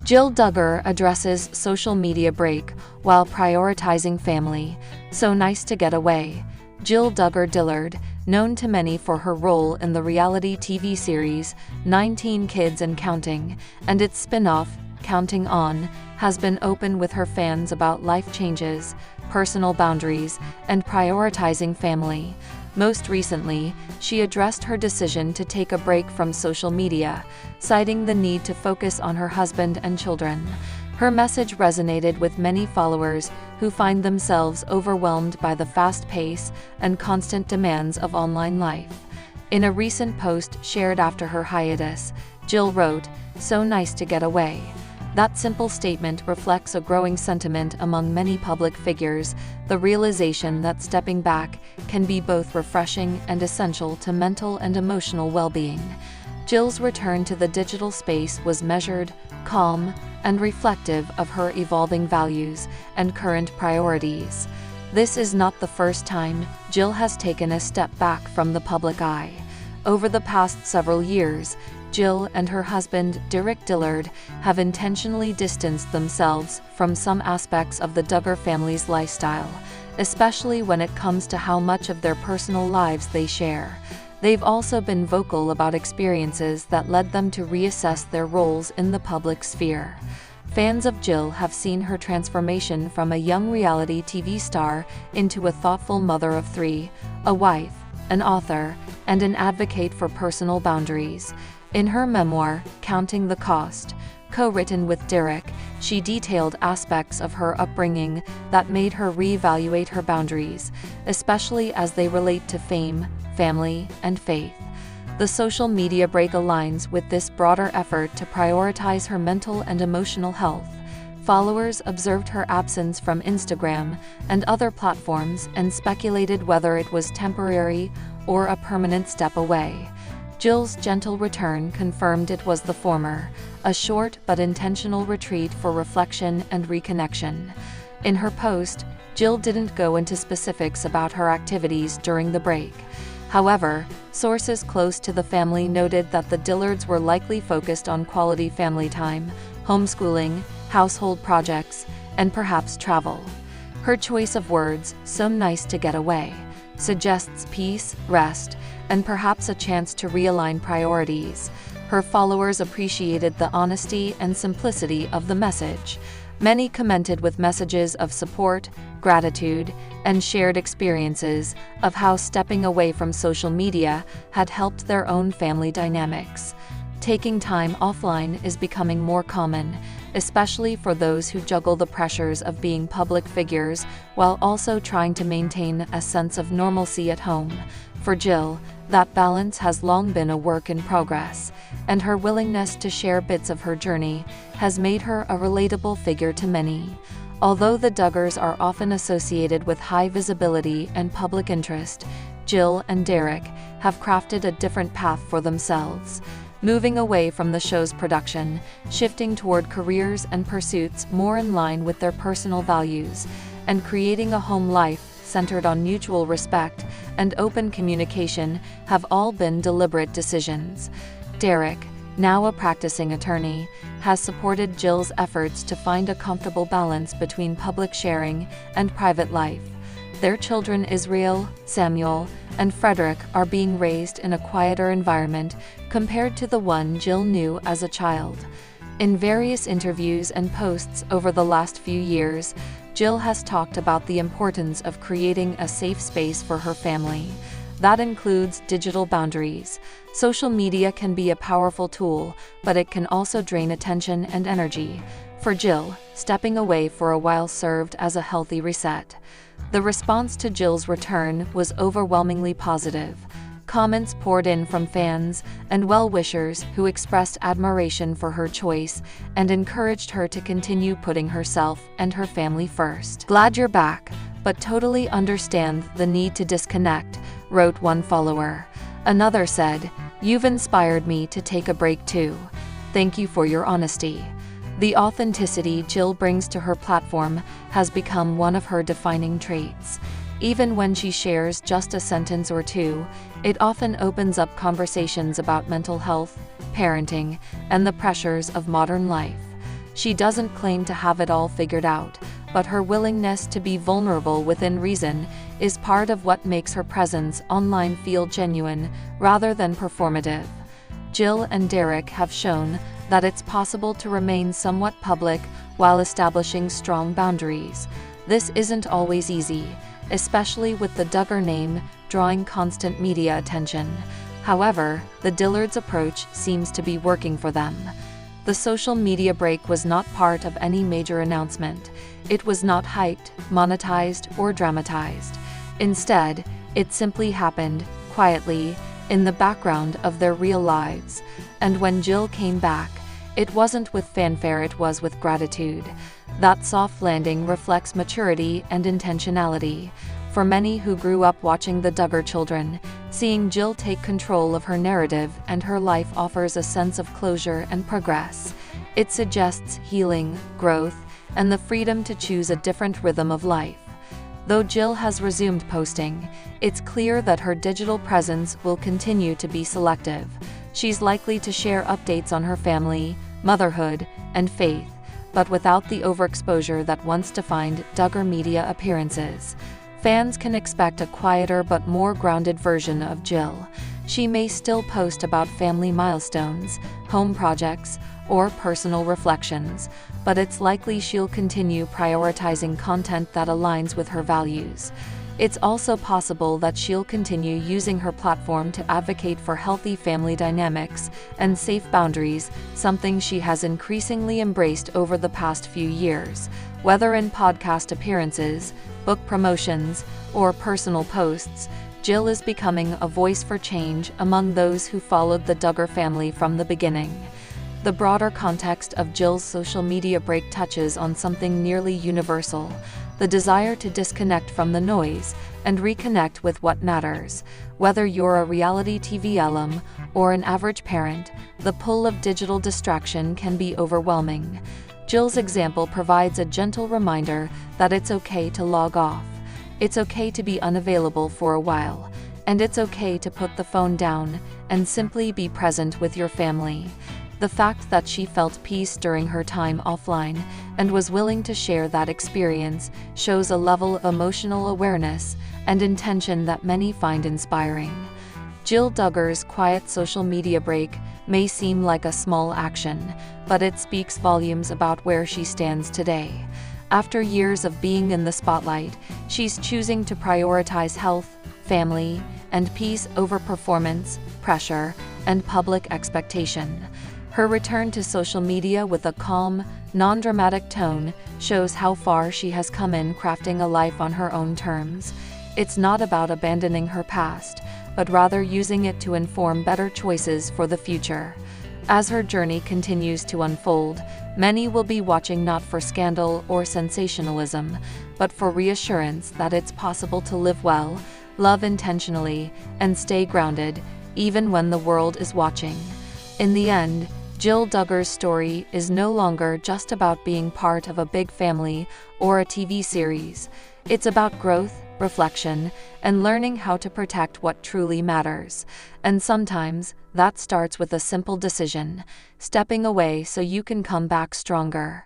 Jed Duggar addresses social media break while prioritizing family. So nice to get away. Jed Duggar Dillard, known to many for her role in the reality TV series 19 Kids and Counting, and its spin-off, Counting On, has been open with her fans about life changes, personal boundaries, and prioritizing family. Most recently, she addressed her decision to take a break from social media, citing the need to focus on her husband and children. Her message resonated with many followers who find themselves overwhelmed by the fast pace and constant demands of online life. In a recent post shared after her hiatus, Jill wrote, "So nice to get away." That simple statement reflects a growing sentiment among many public figures, the realization that stepping back can be both refreshing and essential to mental and emotional well-being. Jill's return to the digital space was measured, calm, and reflective of her evolving values and current priorities. This is not the first time Jill has taken a step back from the public eye. Over the past several years, Jill and her husband, Derick Dillard, have intentionally distanced themselves from some aspects of the Duggar family's lifestyle, especially when it comes to how much of their personal lives they share. They've also been vocal about experiences that led them to reassess their roles in the public sphere. Fans of Jill have seen her transformation from a young reality TV star into a thoughtful mother of three, a wife, an author, and an advocate for personal boundaries. In her memoir, Counting the Cost, co-written with Derick, she detailed aspects of her upbringing that made her reevaluate her boundaries, especially as they relate to fame, family, and faith. The social media break aligns with this broader effort to prioritize her mental and emotional health. Followers observed her absence from Instagram and other platforms and speculated whether it was temporary or a permanent step away. Jill's gentle return confirmed it was the former, a short but intentional retreat for reflection and reconnection. In her post, Jill didn't go into specifics about her activities during the break. However, sources close to the family noted that the Dillards were likely focused on quality family time, homeschooling, household projects, and perhaps travel. Her choice of words, "so nice to get away," suggests peace, rest, and perhaps a chance to realign priorities. Her followers appreciated the honesty and simplicity of the message. Many commented with messages of support, gratitude, and shared experiences of how stepping away from social media had helped their own family dynamics. Taking time offline is becoming more common, especially for those who juggle the pressures of being public figures while also trying to maintain a sense of normalcy at home. For Jill, that balance has long been a work in progress, and her willingness to share bits of her journey has made her a relatable figure to many. Although the Duggars are often associated with high visibility and public interest, Jill and Derick have crafted a different path for themselves, moving away from the show's production, shifting toward careers and pursuits more in line with their personal values, and creating a home life centered on mutual respect and open communication have all been deliberate decisions. Derick, now a practicing attorney, has supported Jill's efforts to find a comfortable balance between public sharing and private life. Their children Israel, Samuel, and Frederick are being raised in a quieter environment compared to the one Jill knew as a child. In various interviews and posts over the last few years, Jill has talked about the importance of creating a safe space for her family. That includes digital boundaries. Social media can be a powerful tool, but it can also drain attention and energy. For Jill, stepping away for a while served as a healthy reset. The response to Jill's return was overwhelmingly positive. Comments poured in from fans and well-wishers who expressed admiration for her choice and encouraged her to continue putting herself and her family first. "Glad you're back, but totally understand the need to disconnect," wrote one follower. Another said, "You've inspired me to take a break too. Thank you for your honesty." The authenticity Jill brings to her platform has become one of her defining traits. Even when she shares just a sentence or two, it often opens up conversations about mental health, parenting, and the pressures of modern life. She doesn't claim to have it all figured out, but her willingness to be vulnerable within reason is part of what makes her presence online feel genuine rather than performative. Jill and Derick have shown that it's possible to remain somewhat public while establishing strong boundaries. This isn't always easy, especially with the Duggar name drawing constant media attention. However, the Dillards' approach seems to be working for them. The social media break was not part of any major announcement. It was not hyped, monetized, or dramatized. Instead, it simply happened, quietly, in the background of their real lives. And when Jill came back, it wasn't with fanfare, it was with gratitude. That soft landing reflects maturity and intentionality. For many who grew up watching the Duggar children, seeing Jill take control of her narrative and her life offers a sense of closure and progress. It suggests healing, growth, and the freedom to choose a different rhythm of life. Though Jill has resumed posting, it's clear that her digital presence will continue to be selective. She's likely to share updates on her family, motherhood, and faith, but without the overexposure that once defined Duggar media appearances. Fans can expect a quieter but more grounded version of Jill. She may still post about family milestones, home projects, or personal reflections, but it's likely she'll continue prioritizing content that aligns with her values. It's also possible that she'll continue using her platform to advocate for healthy family dynamics and safe boundaries, something she has increasingly embraced over the past few years. Whether in podcast appearances, book promotions, or personal posts, Jill is becoming a voice for change among those who followed the Duggar family from the beginning. The broader context of Jill's social media break touches on something nearly universal: the desire to disconnect from the noise and reconnect with what matters. Whether you're a reality TV alum or an average parent, the pull of digital distraction can be overwhelming. Jill's example provides a gentle reminder that it's okay to log off. It's okay to be unavailable for a while, and it's okay to put the phone down and simply be present with your family. The fact that she felt peace during her time offline and was willing to share that experience shows a level of emotional awareness and intention that many find inspiring. Jill Duggar's quiet social media break may seem like a small action, but it speaks volumes about where she stands today. After years of being in the spotlight, she's choosing to prioritize health, family, and peace over performance, pressure, and public expectation. Her return to social media with a calm, non-dramatic tone shows how far she has come in crafting a life on her own terms. It's not about abandoning her past, but rather using it to inform better choices for the future. As her journey continues to unfold, many will be watching not for scandal or sensationalism, but for reassurance that it's possible to live well, love intentionally, and stay grounded, even when the world is watching. In the end, Jill Duggar's story is no longer just about being part of a big family or a TV series. It's about growth, reflection, and learning how to protect what truly matters. And sometimes, that starts with a simple decision: stepping away so you can come back stronger.